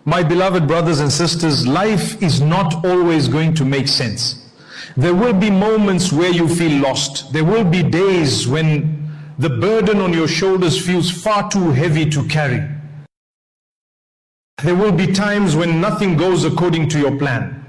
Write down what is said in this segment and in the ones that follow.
My beloved brothers and sisters, life is not always going to make sense. There will be moments where you feel lost. There will be days when the burden on your shoulders feels far too heavy to carry. There will be times when nothing goes according to your plan.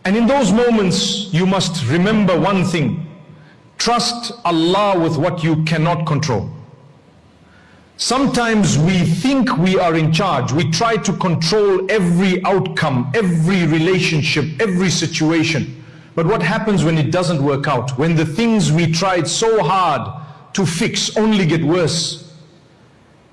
And in those moments, you must remember one thing. Trust Allah with what you cannot control. Sometimes we think we are in charge. We try to control every outcome, every relationship, every situation. But what happens when it doesn't work out? When the things we tried so hard to fix only get worse?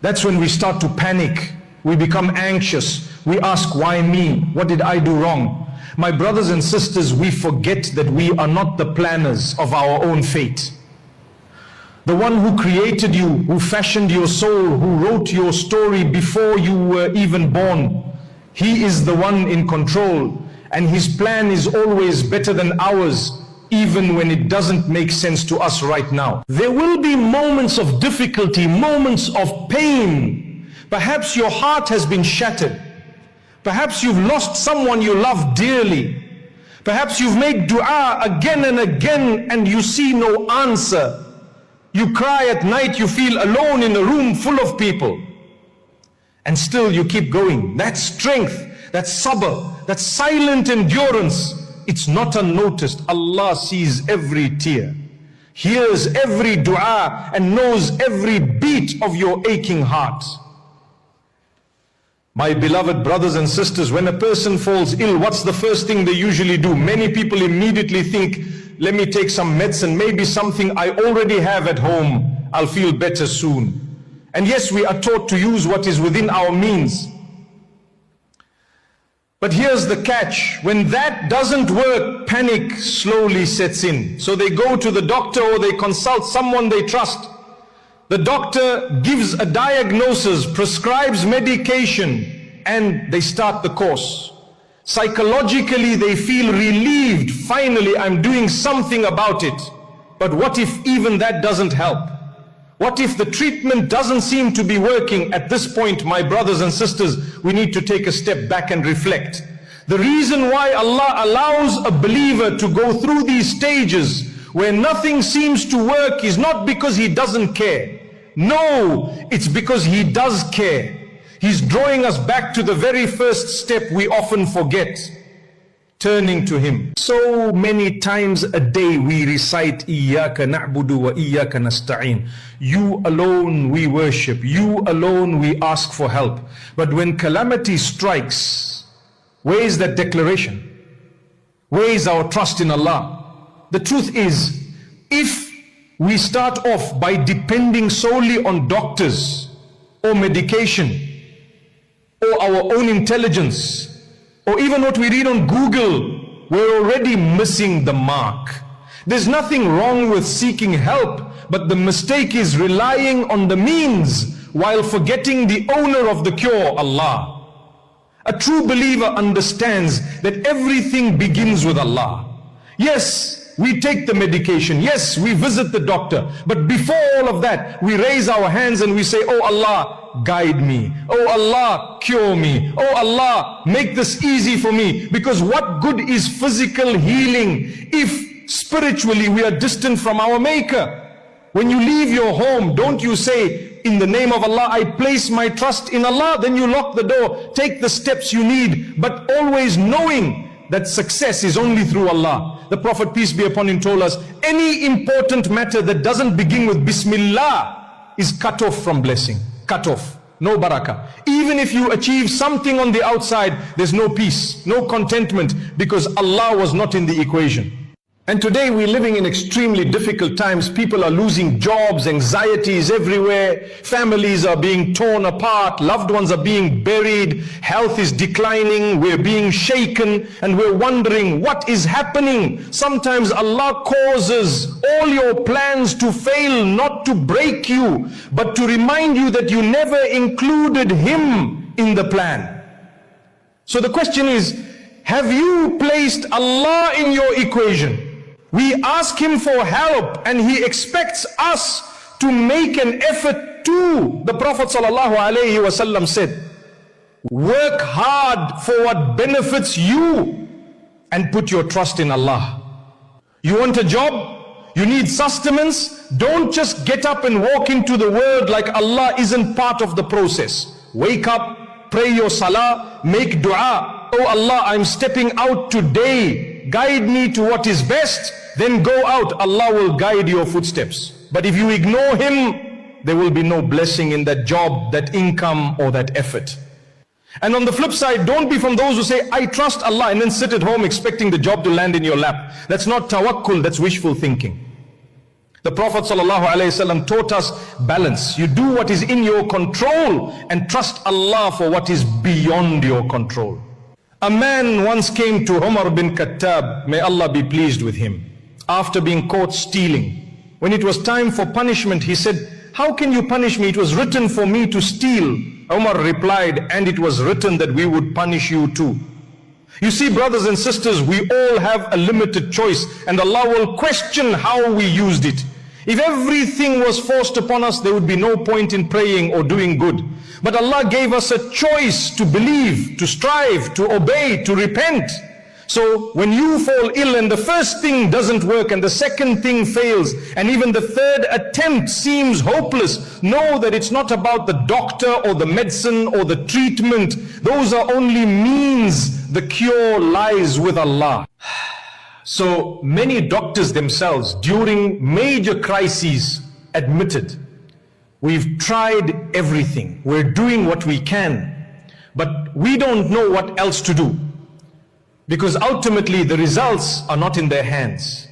That's when we start to panic. We become anxious. We ask, why me? What did I do wrong? My brothers and sisters, we forget that we are not the planners of our own fate. The one who created you, who fashioned your soul, who wrote your story before you were even born, He is the one in control, and His plan is always better than ours, even when it doesn't make sense to us right now. There will be moments of difficulty, moments of pain. Perhaps your heart has been shattered. Perhaps you've lost someone you love dearly. Perhaps you've made dua again and again and you see no answer. You cry at night, you feel alone in a room full of people. And still you keep going. That's strength, that's sabr, that's silent endurance. It's not unnoticed. Allah sees every tear, hears every dua, and knows every beat of your aching heart. My beloved brothers and sisters, when a person falls ill, what's the first thing they usually do? Many people immediately think, let me take some medicine, maybe something I already have at home, I'll feel better soon. And yes, we are taught to use what is within our means. But here's the catch. When that doesn't work, panic slowly sets in. So they go to the doctor or they consult someone they trust. The doctor gives a diagnosis, prescribes medication, and they start the course. Psychologically, they feel relieved. Finally, I'm doing something about it. But what if even that doesn't help? What if the treatment doesn't seem to be working? At this point, my brothers and sisters, we need to take a step back and reflect. The reason why Allah allows a believer to go through these stages where nothing seems to work is not because He doesn't care. No, it's because He does care. He's drawing us back to the very first step we often forget, turning to Him. So many times a day we recite, Iyyaka na'budu wa iyyaka nasta'in. You alone we worship, you alone we ask for help. But when calamity strikes, where is that declaration? Where is our trust in Allah? The truth is, if we start off by depending solely on doctors or medication or our own intelligence or even what we read on Google, we're already missing the mark. There's nothing wrong with seeking help, but the mistake is relying on the means while forgetting the owner of the cure, Allah. A true believer understands that everything begins with Allah. Yes, we take the medication. Yes, we visit the doctor. But before all of that, we raise our hands and we say, oh Allah, guide me. Oh Allah, cure me. Oh Allah, make this easy for me. Because what good is physical healing if spiritually we are distant from our Maker? When you leave your home, don't you say, in the name of Allah, I place my trust in Allah. Then you lock the door, take the steps you need, but always knowing that success is only through Allah. The Prophet, peace be upon him, told us, any important matter that doesn't begin with Bismillah is cut off from blessing. Cut off. No barakah. Even if you achieve something on the outside, there's no peace, no contentment, because Allah was not in the equation. And today we're living in extremely difficult times. People are losing jobs, anxieties everywhere. Families are being torn apart. Loved ones are being buried. Health is declining. We're being shaken and we're wondering what is happening. Sometimes Allah causes all your plans to fail, not to break you, but to remind you that you never included Him in the plan. So the question is, have you placed Allah in your equation? We ask Him for help and He expects us to make an effort too. The Prophet ﷺ said, Work hard for what benefits you and put your trust in Allah. You want a job? You need sustenance? Don't just get up and walk into the world like Allah isn't part of the process. Wake up, pray your salah, make dua. Oh Allah, I'm stepping out today. Guide me to what is best. Then go out. Allah will guide your footsteps. But if you ignore Him, there will be no blessing in that job, that income, or that effort. And on the flip side, don't be from those who say, I trust Allah, and then sit at home expecting the job to land in your lap. That's not tawakkul, that's wishful thinking. The Prophet ﷺ taught us balance. You do what is in your control and trust Allah for what is beyond your control. A man once came to Umar bin Khattab, may Allah be pleased with him, after being caught stealing. When it was time for punishment, he said, how can you punish me? It was written for me to steal. Umar replied, and it was written that we would punish you too. You see, brothers and sisters, we all have a limited choice, and Allah will question how we used it. If everything was forced upon us, there would be no point in praying or doing good. But Allah gave us a choice to believe, to strive, to obey, to repent. So when you fall ill and the first thing doesn't work and the second thing fails and even the third attempt seems hopeless, know that it's not about the doctor or the medicine or the treatment. Those are only means. The cure lies with Allah. So many doctors themselves during major crises admitted, we've tried everything, we're doing what we can, but we don't know what else to do. Because ultimately the results are not in their hands.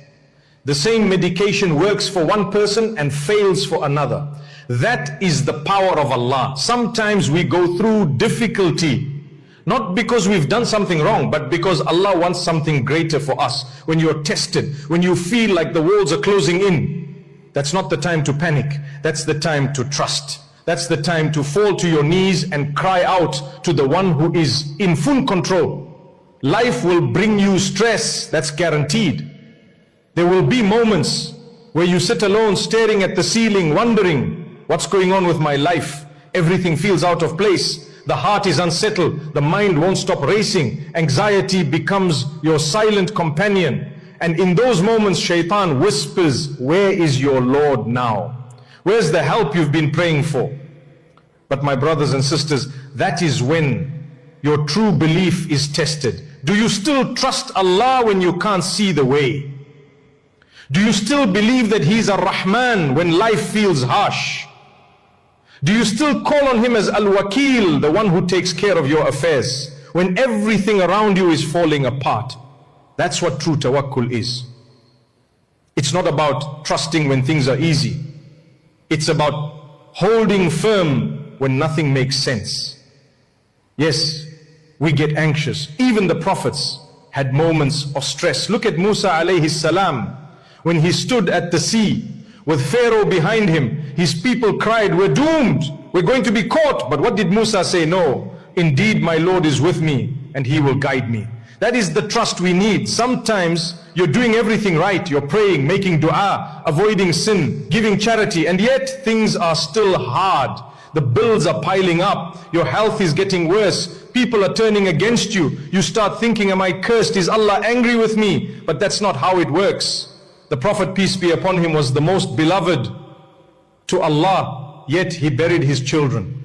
The same medication works for one person and fails for another. That is the power of Allah. Sometimes we go through difficulty, not because we've done something wrong, but because Allah wants something greater for us. When you're tested, when you feel like the walls are closing in, that's not the time to panic. That's the time to trust. That's the time to fall to your knees and cry out to the one who is in full control. Life will bring you stress, that's guaranteed. There will be moments where you sit alone staring at the ceiling, wondering, what's going on with my life? Everything feels out of place. The heart is unsettled. The mind won't stop racing. Anxiety becomes your silent companion. And in those moments, shaitan whispers, where is your Lord now? Where's the help you've been praying for? But my brothers and sisters, that is when your true belief is tested. Do you still trust Allah when you can't see the way? Do you still believe that He's a Rahman when life feels harsh? Do you still call on Him as Al-Wakil, the one who takes care of your affairs, when everything around you is falling apart? That's what true tawakkul is. It's not about trusting when things are easy. It's about holding firm when nothing makes sense. Yes, we get anxious. Even the prophets had moments of stress. Look at Musa alayhi salam. When he stood at the sea with Pharaoh behind him, his people cried, we're doomed, we're going to be caught. But what did Musa say? No, indeed my Lord is with me and He will guide me. That is the trust we need. Sometimes you're doing everything right. You're praying, making dua, avoiding sin, giving charity, and yet things are still hard. The bills are piling up. Your health is getting worse. People are turning against you. You start thinking, am I cursed? Is Allah angry with me? But that's not how it works. The Prophet, peace be upon him, was the most beloved to Allah, yet he buried his children.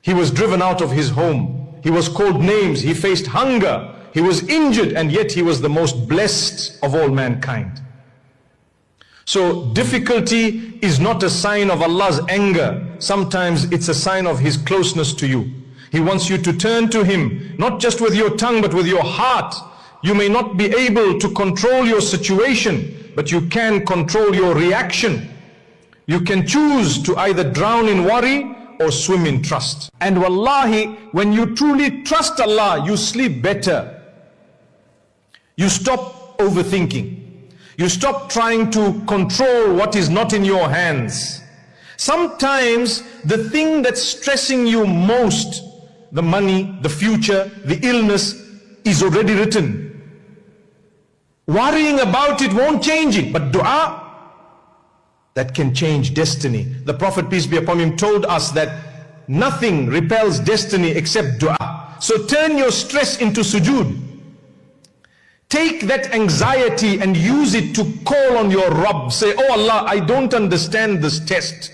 He was driven out of his home. He was called names. He faced hunger. He was injured, and yet he was the most blessed of all mankind. So difficulty is not a sign of Allah's anger. Sometimes it's a sign of His closeness to you. He wants you to turn to Him, not just with your tongue, but with your heart. You may not be able to control your situation, but you can control your reaction. You can choose to either drown in worry or swim in trust. And wallahi, when you truly trust Allah, you sleep better. You stop overthinking. You stop trying to control what is not in your hands. Sometimes the thing that's stressing you most, the money, the future, the illness, is already written. Worrying about it won't change it, but dua, that can change destiny. The Prophet, peace be upon him, told us that nothing repels destiny except dua. So turn your stress into sujood. Take that anxiety and use it to call on your Rabb. Say, oh Allah, I don't understand this test,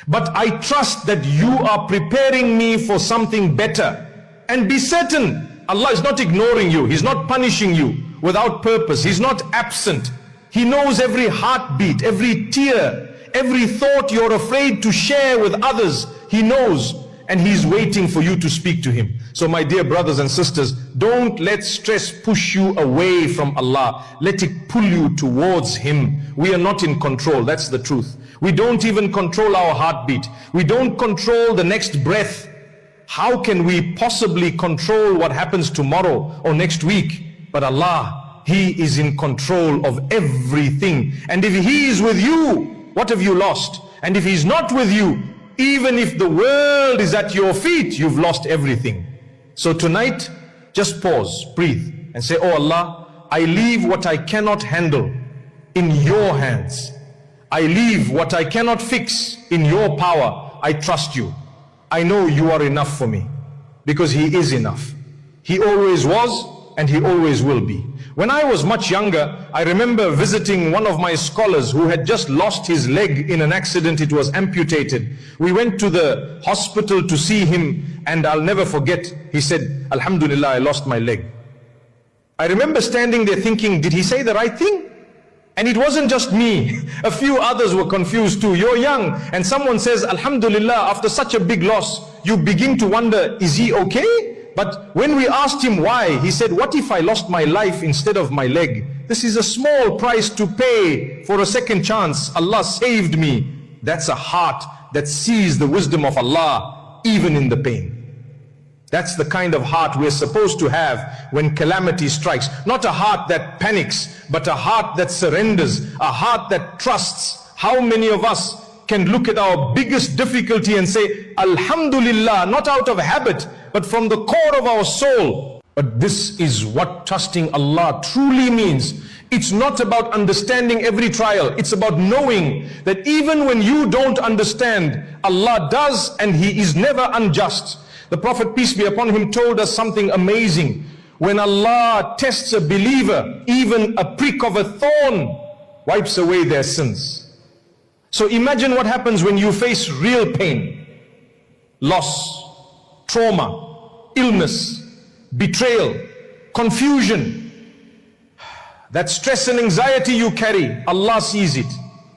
but I trust that you are preparing me for something better. And be certain, Allah is not ignoring you. He's not punishing you without purpose. He's not absent. He knows every heartbeat, every tear, every thought you're afraid to share with others. He knows, and He's waiting for you to speak to Him. So my dear brothers and sisters, don't let stress push you away from Allah. Let it pull you towards Him. We are not in control, that's the truth. We don't even control our heartbeat. We don't control the next breath. How can we possibly control what happens tomorrow or next week? But Allah, He is in control of everything. And if He is with you, what have you lost? And if He's not with you, even if the world is at your feet, you've lost everything. So tonight, just pause, breathe, and say, oh Allah, I leave what I cannot handle in your hands. I leave what I cannot fix in your power. I trust you. I know you are enough for me, because He is enough. He always was, and He always will be. When I was much younger, I remember visiting one of my scholars who had just lost his leg in an accident. It was amputated. We went to the hospital to see him, and I'll never forget, he said, Alhamdulillah, I lost my leg. I remember standing there thinking, did he say the right thing? And it wasn't just me. A few others were confused too. You're young, and someone says, Alhamdulillah, after such a big loss, you begin to wonder, is he okay? But when we asked him why, he said, what if I lost my life instead of my leg? This is a small price to pay for a second chance. Allah saved me. That's a heart that sees the wisdom of Allah even in the pain. That's the kind of heart we're supposed to have when calamity strikes. Not a heart that panics, but a heart that surrenders, a heart that trusts. How many of us can look at our biggest difficulty and say, Alhamdulillah, not out of habit, but from the core of our soul? But this is what trusting Allah truly means. It's not about understanding every trial. It's about knowing that even when you don't understand, Allah does, and He is never unjust. The Prophet, peace be upon him, told us something amazing. When Allah tests a believer, even a prick of a thorn wipes away their sins. So imagine what happens when you face real pain, loss, trauma, illness, betrayal, confusion. That stress and anxiety you carry, Allah sees it.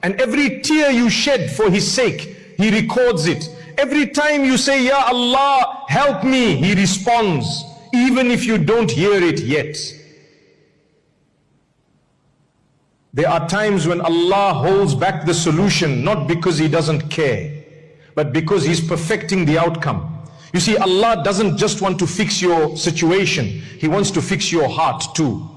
And every tear you shed for His sake, He records it. Every time you say, Ya Allah, help me, He responds, even if you don't hear it yet. There are times when Allah holds back the solution, not because He doesn't care, but because He's perfecting the outcome. You see, Allah doesn't just want to fix your situation, He wants to fix your heart too.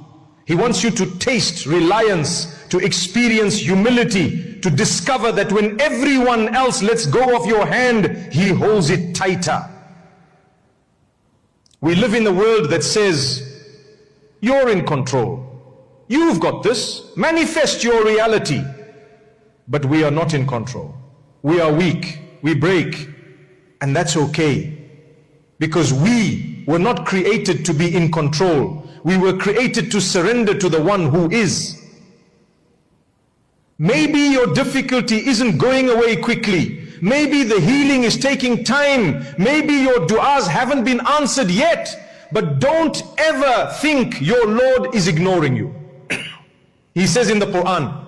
He wants you to taste reliance, to experience humility, to discover that when everyone else lets go of your hand, He holds it tighter. We live in a world that says, you're in control. You've got this. Manifest your reality. But we are not in control. We are weak. We break. And that's okay. Because we were not created to be in control. We were created to surrender to the one who is. Maybe your difficulty isn't going away quickly. Maybe the healing is taking time. Maybe your du'as haven't been answered yet. But don't ever think your Lord is ignoring you. He says in the Quran,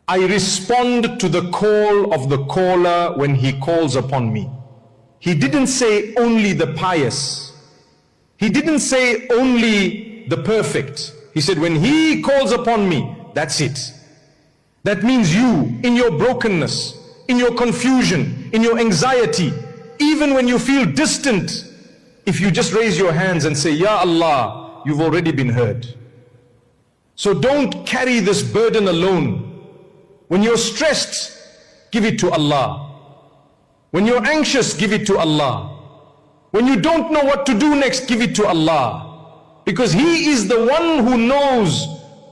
I respond to the call of the caller when he calls upon me. He didn't say only the pious. He didn't say only the perfect. He said, when He calls upon me, that's it. That means you, in your brokenness, in your confusion, in your anxiety, even when you feel distant, if you just raise your hands and say, Ya Allah, you've already been heard. So don't carry this burden alone. When you're stressed, give it to Allah. When you're anxious, give it to Allah. When you don't know what to do next, give it to Allah. Because He is the one who knows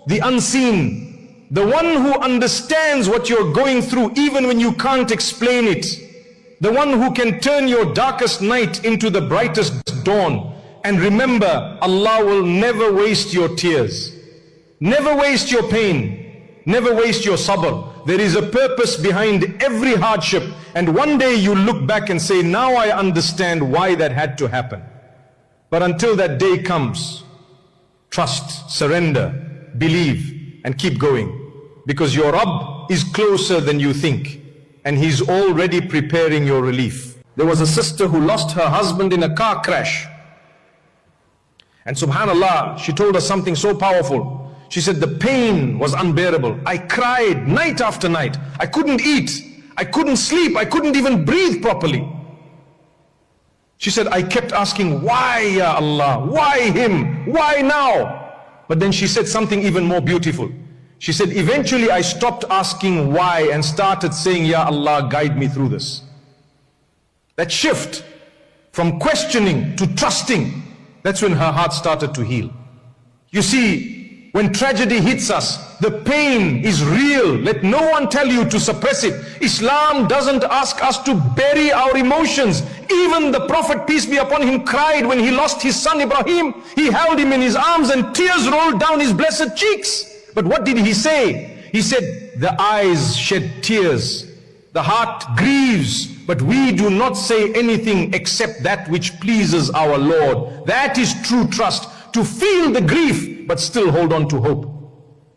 the unseen, the one who understands what you're going through even when you can't explain it. the one who can turn your darkest night into the brightest dawn. And remember, Allah will never waste your tears, never waste your pain, never waste your sabr. There is a purpose behind every hardship, and one day you look back and say, now I understand why that had to happen. But until that day comes, trust, surrender, believe, and keep going, because your Rabb is closer than you think, and He's already preparing your relief. There was a sister who lost her husband in a car crash, and subhanallah, she told us something so powerful. She said, the pain was unbearable. I cried night after night. I couldn't eat, I couldn't sleep, I couldn't even breathe properly. She said, I kept asking, why Ya Allah, why him, why now? But then she said something even more beautiful. She said, eventually I stopped asking why and started saying, Ya Allah, guide me through this. That shift from questioning to trusting, that's when her heart started to heal. You see, when tragedy hits us, the pain is real. Let no one tell you to suppress it. Islam doesn't ask us to bury our emotions. Even the Prophet, peace be upon him, cried when he lost his son Ibrahim. He held him in his arms and tears rolled down his blessed cheeks. But what did he say? He said, the eyes shed tears, the heart grieves, but we do not say anything except that which pleases our Lord. That is true trust. To feel the grief, but still hold on to hope.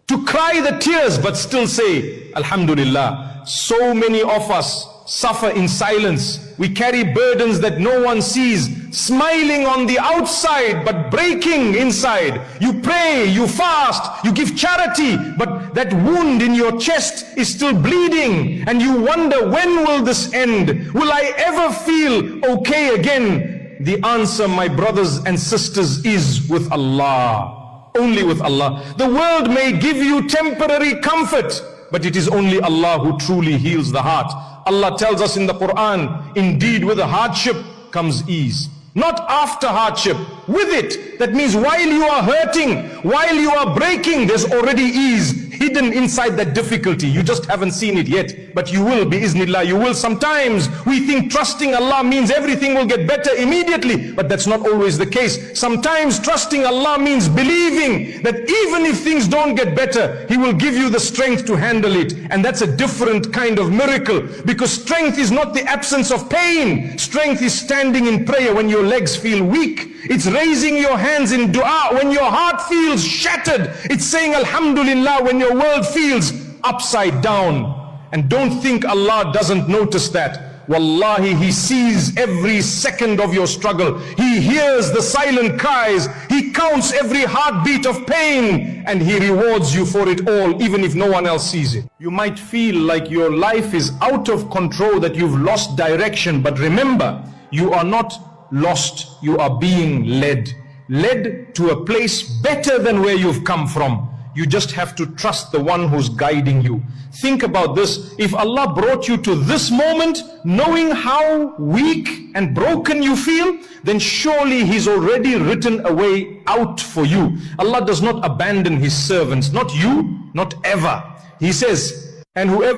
To cry the tears, but still say, Alhamdulillah. So many of us suffer in silence. We carry burdens that no one sees, smiling on the outside, but breaking inside. You pray, you fast, you give charity, but that wound in your chest is still bleeding. And you wonder, when will this end? Will I ever feel okay again? The answer, my brothers and sisters, is with Allah. Only with Allah. The world may give you temporary comfort, but it is only Allah who truly heals the heart. Allah tells us in the Quran, indeed with a hardship comes ease. Not after hardship, with it. That means while you are hurting, while you are breaking, there's already ease hidden inside that difficulty. You just haven't seen it yet, but you will, bi-iznillah, you will. Sometimes we think trusting Allah means everything will get better immediately, but that's not always the case. Sometimes trusting Allah means believing that even if things don't get better, He will give you the strength to handle it. And that's a different kind of miracle, because strength is not the absence of pain. Strength is standing in prayer when your legs feel weak. It's raising your hands in dua when your heart feels shattered. It's saying Alhamdulillah when your world feels upside down. And don't think Allah doesn't notice that. Wallahi, He sees every second of your struggle. He hears the silent cries. He counts every heartbeat of pain, and He rewards you for it all, even if no one else sees it. You might feel like your life is out of control, that you've lost direction, but remember, you are not lost, you are being led to a place better than where you've come from. You just have to trust the one who's guiding you. Think about this. If Allah brought you to this moment, knowing how weak and broken you feel, then surely He's already written a way out for you. Allah does not abandon His servants, not you, not ever. He says, and whoever